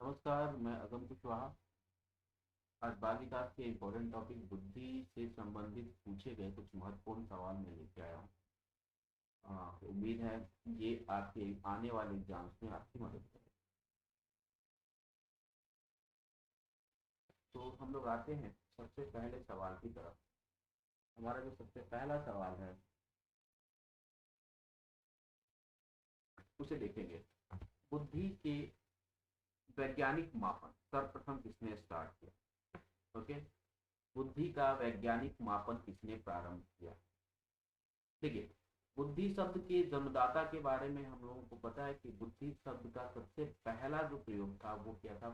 नमस्कार, मैं अगम कुशवाहा। आज बाल विकास के इम्पोर्टेंट टॉपिक बुद्धि से संबंधित पूछे गए कुछ महत्वपूर्ण सवाल मैं लेके आया हूँ। उम्मीद है ये आपके आने वाले एग्जाम्स में आपकी मदद करें। तो हम लोग आते हैं सबसे पहले सवाल की तरफ। हमारा जो सबसे पहला सवाल है उसे देखेंगे। बुद्धि के वैज्ञानिक मापन सर्वप्रथम किसने स्टार्ट किया? ओके। बुद्धि का वैज्ञानिक मापन किसने प्रारंभ किया? देखिए, बुद्धि शब्द के जन्मदाता के बारे में हम लोगों को पता है कि बुद्धि शब्द का सबसे पहला जो प्रयोग था वो किया था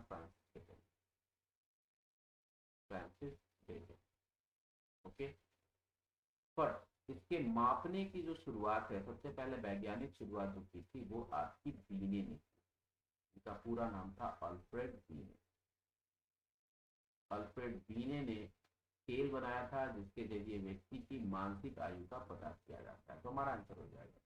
फ्रांसिस बेकन। ओके। पर इसके मापने की जो शुरुआत है, सबसे पहले वैज्ञानिक शुरुआत जो की थी वो आपकी बीने ने की। इनका पूरा नाम था अल्फ्रेड बीने। अल्फ्रेड बीने ने स्केल बनाया था जिसके जरिए व्यक्ति की मानसिक आयु का पता किया जाता है। तो हमारा आंसर हो जाएगा।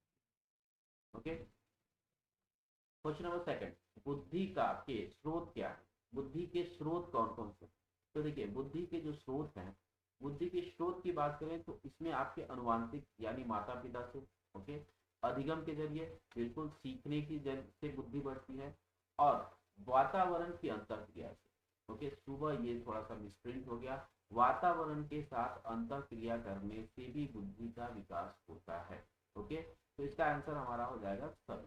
ओके। क्वेश्चन नंबर सेकंड, बुद्धि का के स्रोत क्या है? बुद्धि के स्रोत कौन कौन से? तो देखिए, बुद्धि के जो स्रोत हैं, बुद्धि के स्रोत की बात करें तो इसमें आपके अनुवांशिक यानी माता पिता से, ओके, अधिगम के जरिए, बिल्कुल सीखने की से बुद्धि बढ़ती है, और वातावरण की अंतःक्रिया से। ओके, सुबह ये थोड़ा सा मिसप्रिंट हो गया। वातावरण के साथ अंतःक्रिया करने से भी बुद्धि का विकास होता है। ओके, तो इसका आंसर हमारा हो जाएगा सभी।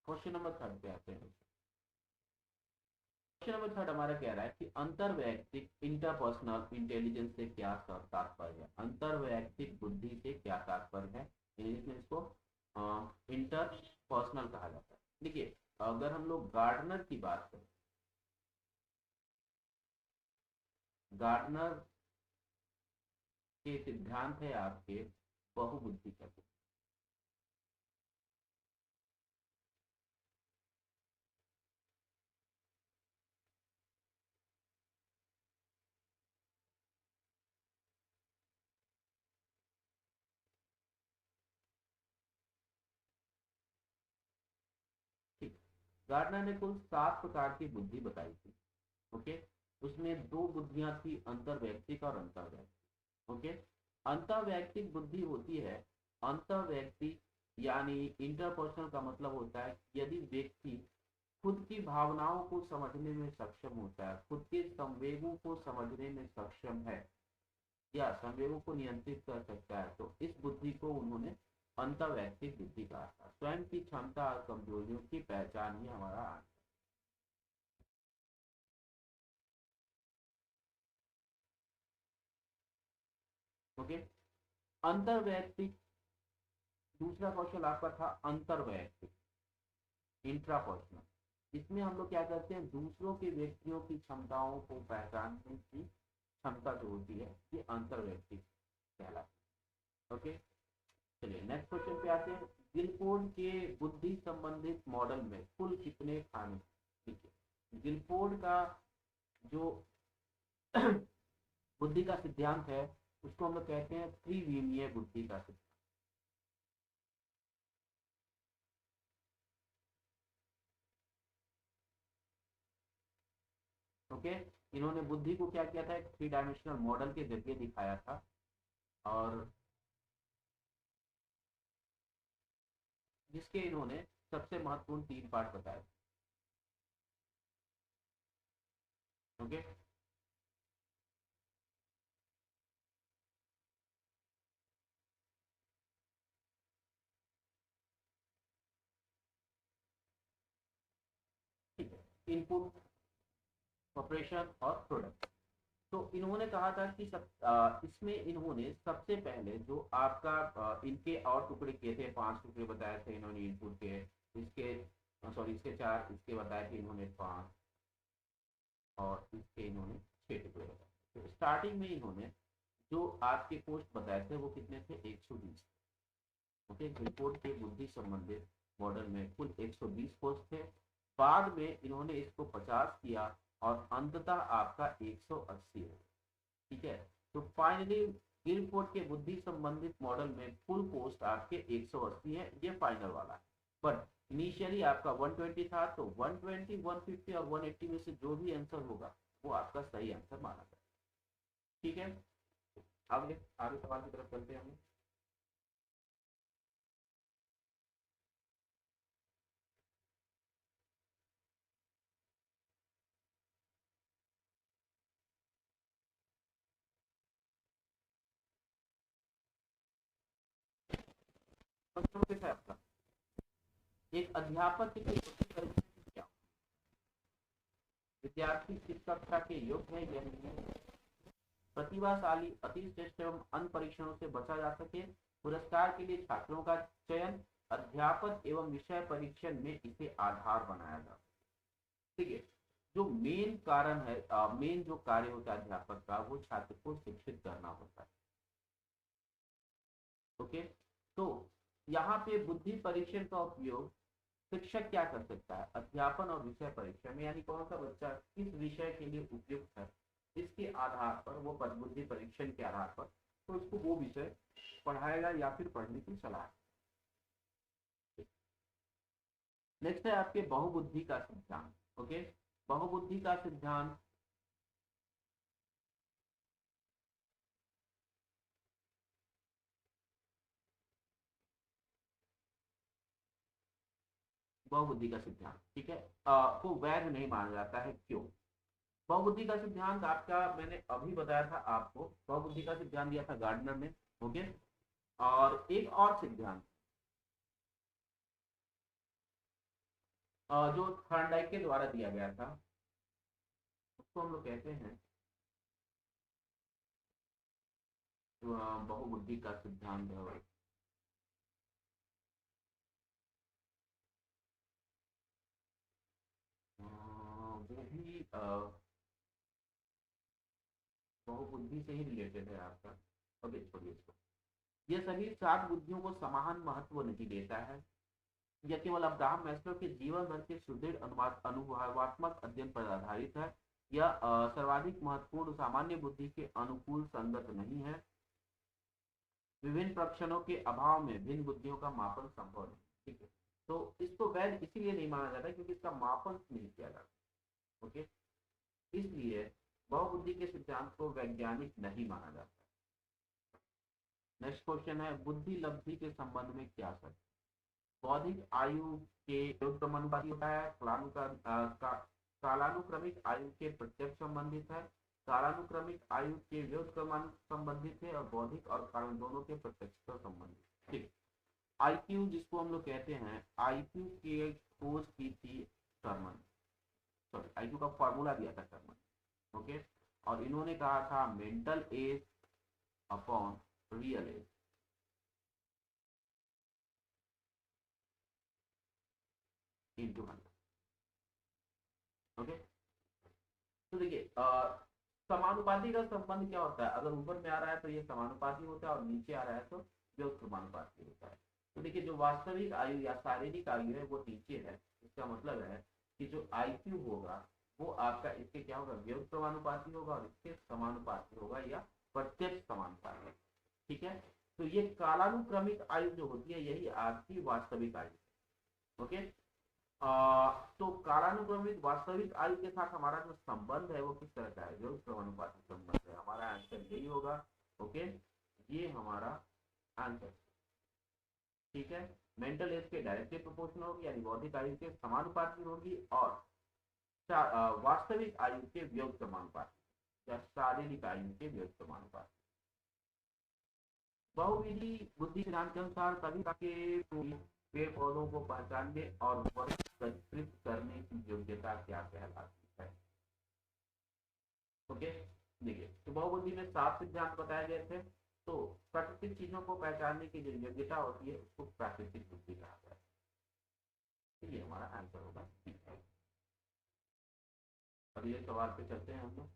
क्वेश्चन नंबर थर्ड पे आते हैं। क्वेश्चन नंबर थर्ड हमारा कह रहा है कि अंतर्वैयक्तिक इंटरपर्सनल इंटेलिजेंस से क्या तात्पर्य है? अंतर्वैयक्तिक बुद्धि से क्या तात्पर्य है? इंग्लिश में इसको इंटरपर्सनल कहा जाता है। देखिए, अगर हम लोग गार्डनर की बात करें, गार्डनर के सिद्धांत है आपके बहुबुद्धि का। ठीक। गार्डनर ने कुल 7 प्रकार की बुद्धि बताई थी। ओके। उसमें दो बुद्धियां थी, अंतर्वैयक्तिक और अंतर्वैयक्तिक। ओके। अंतर्वैयक्तिक बुद्धि होती है, अंतर्वैयक्तिक यानी इंटरपर्सनल का मतलब होता है यदि व्यक्ति खुद की भावनाओं को समझने में सक्षम होता है, खुद के संवेगों को समझने में सक्षम है, या संवेगों को नियंत्रित कर सकता है, तो इस बुद्धि को उन्होंने अंतर्वैयक्तिक बुद्धि कहा था। स्वयं की क्षमता और कमजोरियों की पहचान ही हमारा आंसर। ओके। अंतर्वैयक्तिक, दूसरा क्वेश्चन आपका था अंतर्वैयक्तिक, इंट्रापर्सनल। इसमें हम लोग क्या करते हैं, दूसरों के व्यक्तियों की क्षमताओं को पहचानने की क्षमता जो होती है ये अंतर्वैयक्तिक कहलाती है। ओके। चलिए नेक्स्ट क्वेश्चन पे आते हैं। गिलफोर्ड के बुद्धि संबंधित मॉडल में कुल कितने खाने? ठीक है, गिलफोर्ड का जो बुद्धि का सिद्धांत है उसको हम लोग कहते हैं त्रिविमीय बुद्धि का सिद्धांत। ओके। इन्होंने बुद्धि को क्या किया था, एक 3 डायमेंशनल मॉडल के जरिए दिखाया था, और जिसके इन्होंने सबसे महत्वपूर्ण 3 पार्ट बताए। ओके। ठीक है, इनपुट, ऑपरेशन और प्रोडक्ट। तो इन्होंने कहा था कि इसमें इन्होंने सबसे पहले जो आपका इनके और टुकड़े किए थे, 5 टुकड़े बताए थे इन्होंने इनपुट के। इसके सॉरी, इसके 4, इसके बताए थे इन्होंने 5, और इसके इन्होंने 6 टुकड़े बताए। तो स्टार्टिंग में इन्होंने जो आपके पोस्ट बताए थे वो कितने थे, 120। ओके, रिपोर्ट के बुद्धि संबंधित मॉडल में कुल 120 पोस्ट थे। बाद में इन्होंने इसको 50 किया, और अंततः आपका 180 है। ठीक है। तो फाइनली गिलफोर्ड के बुद्धि संबंधित मॉडल में कुल पोस्ट आपके 180 है, ये फाइनल वाला है। बट इनिशियली आपका 120 था, तो 120, 150 और 180 में से जो भी आंसर होगा वो आपका सही आंसर माना जाए। ठीक है, आगे आगे सवाल की तरफ चलते हैं हम। प्रश्न कैसा है आपका? एक अध्यापक की परीक्षा क्या? विद्यार्थी किस कक्षा के योग्य है या नहीं? प्रतिभाशाली, अति श्रेष्ठ एवं अन्य परीक्षणों से बचा जा सके। पुरस्कार के लिए छात्रों का चयन, अध्यापन एवं विषय परीक्षण में इसे आधार बनाया जा। ठीक है, जो मेन कारण है, मेन जो कार्य होता है अध्यापक का, वो छात्र को शिक्षित करना होता है। ओके, तो यहाँ पे बुद्धि परीक्षण का उपयोग शिक्षक क्या कर सकता है? अध्यापन और विषय परीक्षा में, यानी कौन सा बच्चा किस विषय के लिए उपयुक्त है, इसके आधार पर, वो बुद्धि परीक्षण के आधार पर तो उसको वो विषय पढ़ाएगा या फिर पढ़ने की सलाह। नेक्स्ट है आपके बहुबुद्धि का सिद्धांत। ओके, बहुबुद्धि का सिद्धांत बहुबुद्धि का सिद्धांत, ठीक है, को वैध नहीं माना जाता है, क्यों? बहुबुद्धि का सिद्धांत आपका मैंने अभी बताया था आपको, बहुबुद्धि का सिद्धांत दिया था गार्डनर ने। ओके, और एक और सिद्धांत जो थॉर्नडाइक के द्वारा दिया गया था, उसको हम लोग कहते हैं बहुबुद्धि का सिद्धांत है। वो भी बहुबुद्धि से ही रिलेटेड है आपका। ओके, छोड़िए इसको। ये सभी सात बुद्धियों को समान महत्व नहीं देता है। यह केवल अब्राहम मैस्लो के जीवन भर के सुदृढ़ अनुभवात्मक अध्ययन पर आधारित है। यह सर्वाधिक महत्वपूर्ण सामान्य बुद्धि के अनुकूल संगत नहीं है। विभिन्न प्रक्षणों के अभाव में भिन्न बुद्धियों का मापन संभव नहीं। ठीक है, तो इसको वैध इसीलिए नहीं माना जाता क्योंकि इसका मापन नहीं किया जाता। ओके, इसलिए बहुबुद्धि के सिद्धांत को वैज्ञानिक नहीं माना जाता। नेक्स्ट क्वेश्चन है, बुद्धि लब्धि के संबंध में क्या सच? बौद्धिक आयु के योगक्रमानुपाती होता है, कालानुक्रमिक आयु के प्रत्यक्ष संबंधित है, कालानुक्रमिक आयु के व्युत्क्रमानु संबंधित है, और बौद्धिक और कारण दोनों के प्रत्यक्ष संबंधित। ठीक, आईक्यू जिसको हम लोग कहते हैं, आईक्यू की खोज की थी शर्मन, सॉरी आईक्यू का फॉर्मूला दिया था शर्मन। ओके, और इन्होंने कहा था mental age upon real age into 100। Okay, तो देखिए समानुपाती का संबंध क्या होता है? अगर ऊपर में आ रहा है तो ये समानुपाती होता है, और नीचे आ रहा है तो व्युत समानुपाती होता है। तो देखिए जो वास्तविक आयु या शारीरिक आयु है वो नीचे है। इसका मतलब है कि जो आईक्यू होगा वो आपका इसके क्या होगा, व्युत समानुपाती होगा, और इसके समानुपाती होगा या प्रत्यक्ष समानुपाती। ठीक है, तो ये कालानुक्रमिक आयु जो होती है यही आपकी वास्तविक आयु। ओके, तो कालानुक्रमिक वास्तविक आयु के साथ हमारा जो संबंध है वो किस तरह का है? जो क्रमानुपाती संबंध है। हमारा आंसर यही होगा। ओके, ये हमारा आंसर। ठीक है, मेंटल एज के डायरेक्टली प्रोपोर्शनल होगी, यानी बौद्धिक आयु के समानुपाती होगी, और वास्तविक आयु के वियोग समानुपाती या शारीरिक आयु के वियोग समानुपाती। बहुविधि बुद्धि सिद्धांत के अनुसार सभी के पेड़ पौधों को पहचानने और वर्गीकृत करने की योग्यता क्या कहलाती है? ओके, देखिए तो बहुबुद्धि में 7 सिद्धांत बताए गए थे। तो प्राकृतिक चीजों को पहचानने की जो योग्यता होती है उसको प्राकृतिक बुद्धि कहा जाता है। तो ये हमारा आंसर होगा। ठीक है, अगले सवाल पे चलते हैं हम लोग।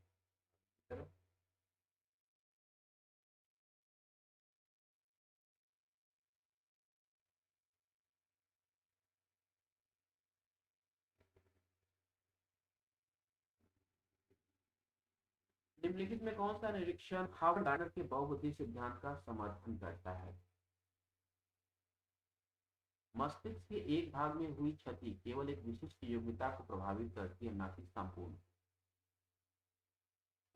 निम्नलिखित में कौन सा निरीक्षण हार्वर्ड गार्डनर के बहुबुद्धि सिद्धांत का समर्थन करता है? मस्तिष्क के एक भाग में हुई क्षति केवल एक विशिष्ट योग्यता को प्रभावित करती है, न कि संपूर्ण।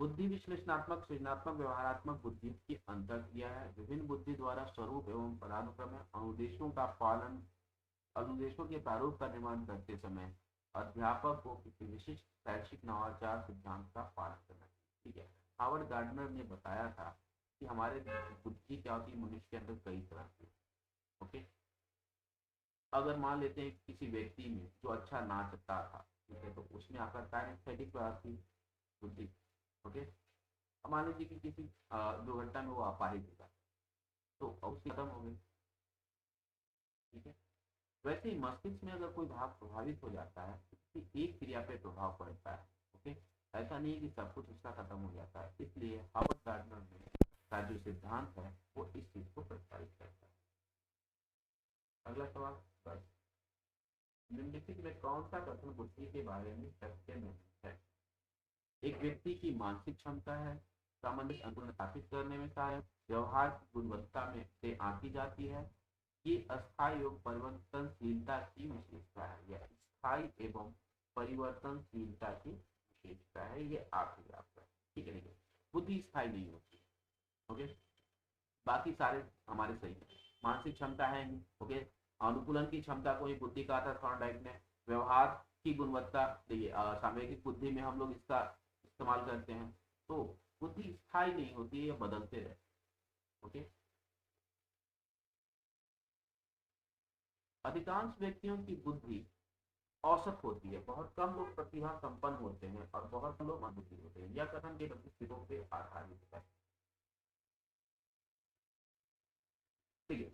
बुद्धि विश्लेषणात्मक, सृजनात्मक, व्यवहारात्मक बुद्धि की अंतर किया है। विभिन्न बुद्धि द्वारा स्वरूप एवं पदानुक्रम अनुदेशों का पालन, अनुदेशों के प्रारूप का निर्माण करते समय अध्यापक को किसी विशिष्ट शैक्षिक नवाचार सिद्धांत का पालन करना चाहिए। ठीक है, हावर्ड गार्डनर ने बताया था कि हमारे बुद्धि क्या होती है, मनुष्य के अंदर कई तरह की। ओके, अगर मान लेते हैं किसी व्यक्ति में जो अच्छा नाचता था, ठीक है, तो उसमें आकर एस्थेटिक बुद्धि। ओके, अब मान लीजिए कि किसी दुर्घटना में वो अपाहिज होता, तो उसकी खत्म हो गई। ठीक है, वैसे ही मस्तिष्क में अगर कोई भाग प्रभावित हो जाता है तो किसी एक क्रिया पे प्रभाव पड़ता है। ओके, ऐसा नहीं है कि सब कुछ उसका खत्म हो जाता है। इसलिए हावर्ड गार्डनर ने का जो सिद्धांत है वो इस चीज को प्रस्तावित करता है। अगला सवाल, बस निम्नलिखित में कौन सा कथन बुद्धि के बारे में सत्य नहीं है? एक व्यक्ति की मानसिक क्षमता है, सामान्य संतुलन स्थापित करने में सहायक, व्यवहार की गुणवत्ता में से आंकी जाती है, ये अस्थायी एवं परिवर्तनशीलता की विशेषता है, या स्थायी एवं परिवर्तनशीलता की विशेषता है, ये आखिरी आपका। ठीक है, बुद्धि स्थायी नहीं होती। ओके, बाकी सारे हमारे सही है। मानसिक क्षमता है नहीं। ओके, अनुकूलन की क्षमता को ही बुद्धि कहा था थॉर्नडाइक ने। व्यवहार की गुणवत्ता, देखिए सामयिक बुद्धि में हम लोग इसका इस्तेमाल करते हैं। तो बुद्धि स्थायी नहीं होती है, बदलते रहते। ओके, अधिकांश व्यक्तियों की बुद्धि औसत होती है, बहुत कम लोग प्रतिभा संपन्न होते हैं और बहुत लोग मंदबुद्धि होते हैं। यह कथन के प्रतिष्ठितों पे आधारित है। ठीक है,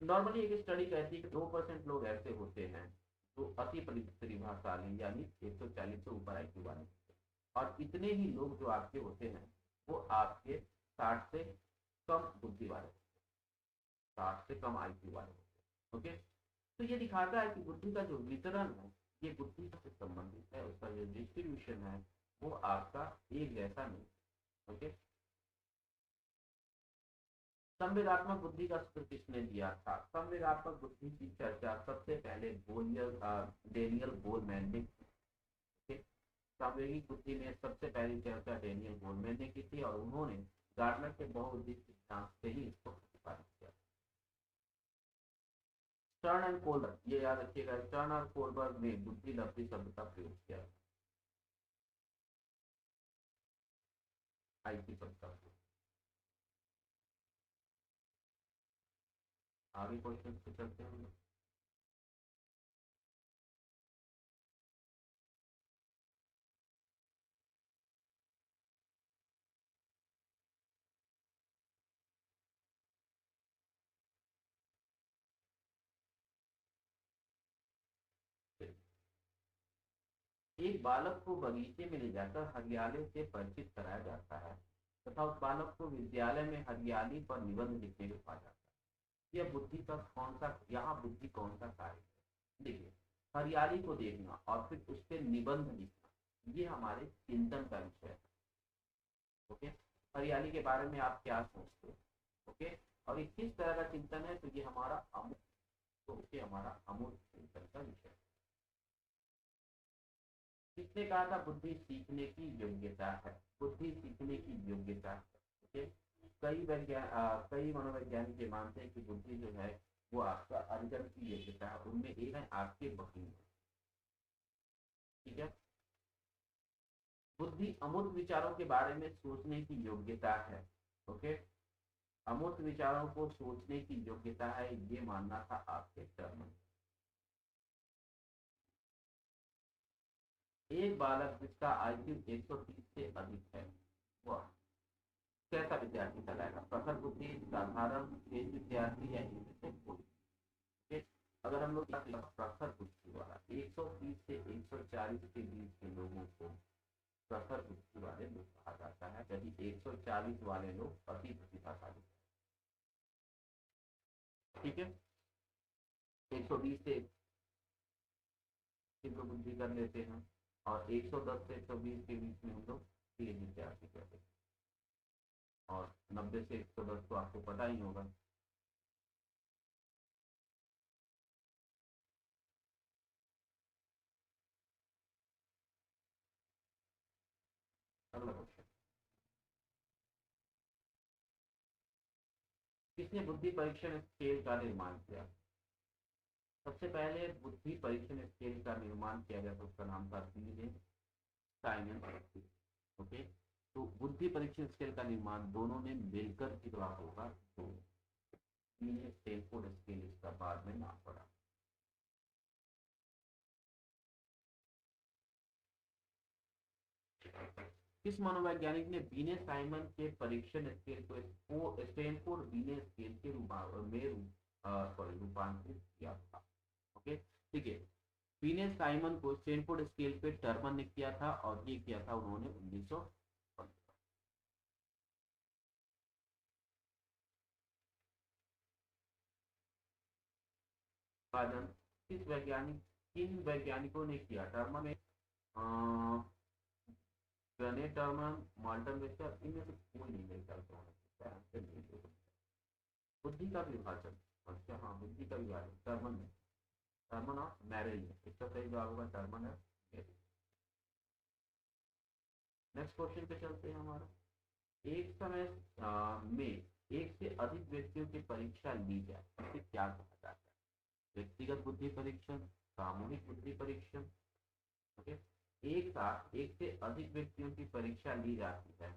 नॉर्मली एक स्टडी कहती है कि 2% लोग ऐसे होते हैं जो अति प्रतिभाशाली, यानी 140 से ऊपर आईक्यू वाले, और इतने ही लोग जो आपके होते हैं वो आपके 60 से कम बुद्धि वाले, 60 से कम आईक्यू वाले होते हैं। ओके, तो ये दिखाता है कि बुद्धि का जो वितरण है ये बुद्धि से संबंधित है, उसका जो डिस्ट्रीब्यूशन है वो आपका एक जैसा नहीं। ओके, संवेदात्मक बुद्धि का सूत्र किसने दिया था? संवेदात्मक बुद्धि की चर्चा सबसे पहले डेनियल गोलमैन ने की। सामवेगिक बुद्धि में सबसे पहली चर्चा डेनियल गोलमैन ने की थी, और उन्होंने गार्डनर के बहुउद्देश्य सिद्धांत से ही इसको प्रतिपादित किया। स्टर्न एंड कोलबर्ग, ये याद रखिएगा, स्टर्न और कोलबर्ग ने बुद्धि लब्धि शब्द का प्रयोग किया। आईक्यू शब्द का प्रयोग। आगे क्वेश्चन पे चलते हैं। एक बालक को बगीचे में ले जाकर हरियाली से परिचित कराया जाता है तथा उस बालक को विद्यालय में हरियाली पर निबंध लिखने को कहा जाता है। यह बुद्धि का कौन सा, यहाँ बुद्धि कौन सा कार्य है? देखिए, हरियाली को देखना और फिर उस पर निबंध लिखना, ये हमारे चिंतन का विषय है। ओके, हरियाली के बारे में आप क्या सोचते हो? ओके, और ये किस तरह का चिंतन है? तो ये हमारा अमूर्त, तो ये हमारा अमूर्त चिंतन का विषय। किसने कहा था बुद्धि सीखने की योग्यता है? बुद्धि सीखने की योग्यता है। ओके, कई मनोवैज्ञानिक ये मानते हैं कि बुद्धि जो है वो आपका अर्जन की योग्यता है, उनमें एक है आपके बहिर्मुख। ठीक है, बुद्धि अमूर्त विचारों के बारे में सोचने की योग्यता है। ओके, अमूर्त विचारों को सोचने की योग्यता है, ये मानना था आपके टर्म। एक बालक जिसका आईक्यू 130 से अधिक है वह कैसा विद्यार्थी कहलाएगा? प्रखर बुद्धि, साधारण, तेज विद्यार्थी, या इनमें से कोई? अगर हम लोग प्रखर बुद्धि वाला 130 से 140 के बीच के लोगों को प्रखर बुद्धि वाले लोग कहा जाता है, यदि 140 वाले लोग अति प्रतिभाशाली। ठीक है, 120 से तीव्र बुद्धि कर लेते हैं, और 110 से 120 के बीच में हम लोग तेज विद्यार्थी कहते हैं, और 90 से 110 तो आपको पता ही होगा। किसने बुद्धि परीक्षण स्केल का निर्माण किया? सबसे पहले बुद्धि परीक्षण स्केल का निर्माण किया गया तो उसका नाम था साइमन। ओके, तो बुद्धि परीक्षण स्केल का निर्माण दोनों ने मिलकर किया होगा, तो स्टैनफोर्ड स्केल इसका बाद में नाम पड़ा। किस मनोवैज्ञानिक ने बीने साइमन के परीक्षण स्केल को स्टैनफोर्ड बीने स्केल के रूपांतरित किया था? ओके, ठीक है। बीने साइमन को स्टैनफोर्ड स्केल पे टर्मन ने किया था और ये किया था उन्होंने 1915। किन वैज्ञानिकों ने किया टर्मन? गने टर्मन, माल्टन वेस्टर, इनमें से कोई नहीं मेरे ख्याल से होना चाहिए। बुद्धि का विभाजन, अच्छा हाँ, बुद्धि का विभाजन टर्मन में, टर्मन और मैरिल में, इसका सही जवाब होगा टर्मन है मैरिल। नेक्स्ट क्वेश्चन पे चलते हैं हमारा। एक समय में एक से अधिक व्यक्तियों की परीक्षा ली जाए इसे क्या कहा जाता है? व्यक्तिगत बुद्धि परीक्षण, सामूहिक बुद्धि परीक्षण। ओके, एक साथ एक से अधिक व्यक्तियों की परीक्षा ली जाती है,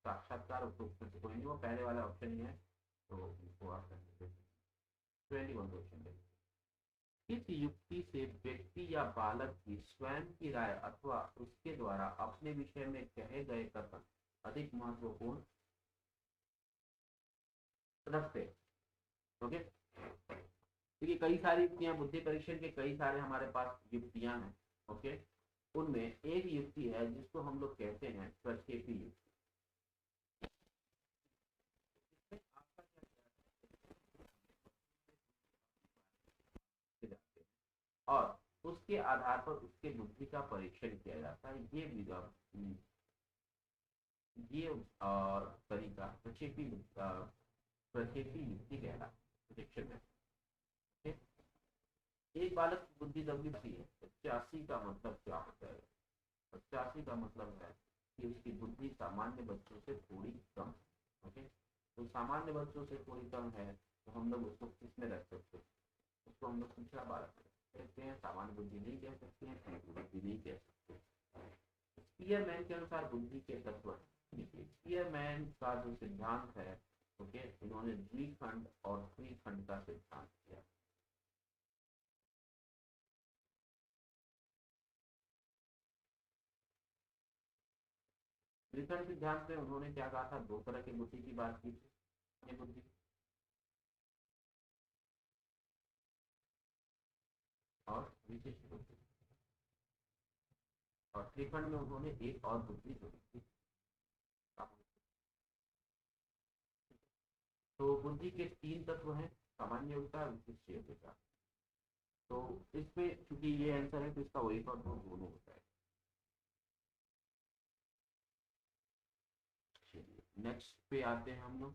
साक्षात्कार। कोई नहीं, वो पहले वाला ऑप्शन ही है, तो इसको आप कर लीजिए। 21 क्वेश्चन। किस युक्ति से व्यक्ति या बालक की स्वयं की राय अथवा उसके द्वारा अपने विषय में कहे गए कथन अधिक महत्वपूर्ण रखते? ओके, देखिए कई सारी युक्तियां, बुद्धि परीक्षण के कई सारे हमारे पास युक्तियां हैं। ओके, उनमें एक युक्ति है जिसको हम लोग कहते हैं प्रक्षेपी युक्ति। और उसके आधार पर उसके बुद्धि का परीक्षण किया जाता है। ये तरीका प्रक्षेपी युक्ति कहलाता है परीक्षण में। एक बालक की बुद्धि दबी है, 85 का मतलब क्या होता है? 85 का मतलब है कि उसकी बुद्धि सामान्य बच्चों से थोड़ी कम। ओके, तो सामान्य बच्चों से थोड़ी कम है तो हम लोग उसको किस में रख सकते हैं? उसको हम लोग पिछड़ा बालक कहते हैं, सामान्य बुद्धि नहीं कह सकते हैं, बुद्धि नहीं कह सकते। स्पीयरमैन के अनुसार बुद्धि के तत्व, स्पीयरमैन का जो सिद्धांत है, ओके, उन्होंने द्विखंड और त्रिखंड का सिद्धांत किया। त्रिखंड सिद्धांत में उन्होंने क्या कहा था? दो तरह की बुद्धि की बात की थी, बुद्धि और विशिष्ट बुद्धि। और त्रिखंड में उन्होंने एक और बुद्धि जोड़ी थी। तो बुद्धि के तीन तत्व हैं, सामान्य योग्यता, विशिष्ट योग्यता। तो इसमें चूंकि ये आंसर है तो इसका वही और दोनों होता है। नेक्स्ट पे आते हैं हम लोग।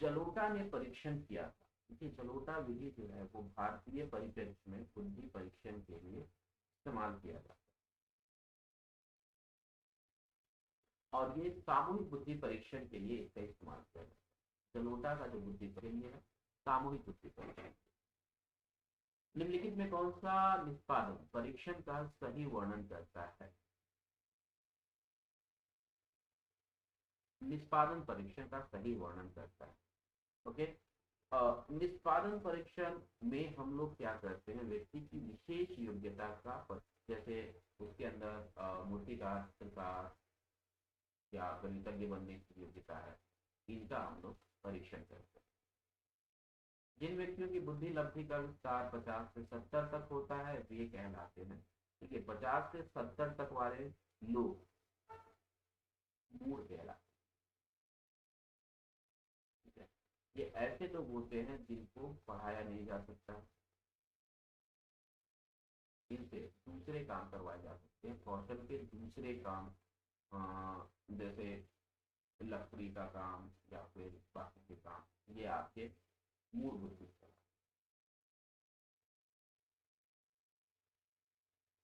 जलोटा ने परीक्षण किया था, देखिए जलोटा विधि जो है वो भारतीय परिप्रेक्ष्य में बुद्धि परीक्षण के लिए इस्तेमाल किया जाता है, और ये सामूहिक बुद्धि परीक्षण के लिए इसका इस्तेमाल किया जाता है। जलोटा का जो बुद्धि परीक्षण है सामूहिक बुद्धि परीक्षण। निम्नलिखित में कौन सा निष्पादन परीक्षण का सही वर्णन करता है? निष्पादन परीक्षण का सही वर्णन करता है। ओके, निष्पादन परीक्षण में हम लोग क्या करते हैं? व्यक्ति की विशेष योग्यता का, जैसे उसके अंदर मूर्तिकार, चित्रकार या गणितज्ञ बनने की योग्यता है, इनका हम लोग परीक्षण करते हैं। जिन व्यक्तियों की बुद्धि लब्धि का विस्तार 50 से 70 तक होता है वे कहलाते हैं, ठीक है, 50 से 70 तक वाले लोग मूड कहलाते हैं। ये ऐसे लोग होते हैं जिनको पढ़ाया नहीं जा सकता, इनसे दूसरे काम करवाए जा सकते। सकते हैं कौशल के दूसरे काम, जैसे लकड़ी का काम या फिर बाकी के काम, ये आपके मूलभूत विकल्प।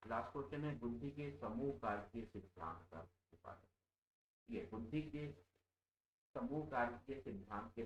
लास्ट क्वेश्चन है बुद्धि के समूह कार्य के सिद्धांत का प्रतिपादन। ये बुद्धि के समूह कार्य के सिद्धांत के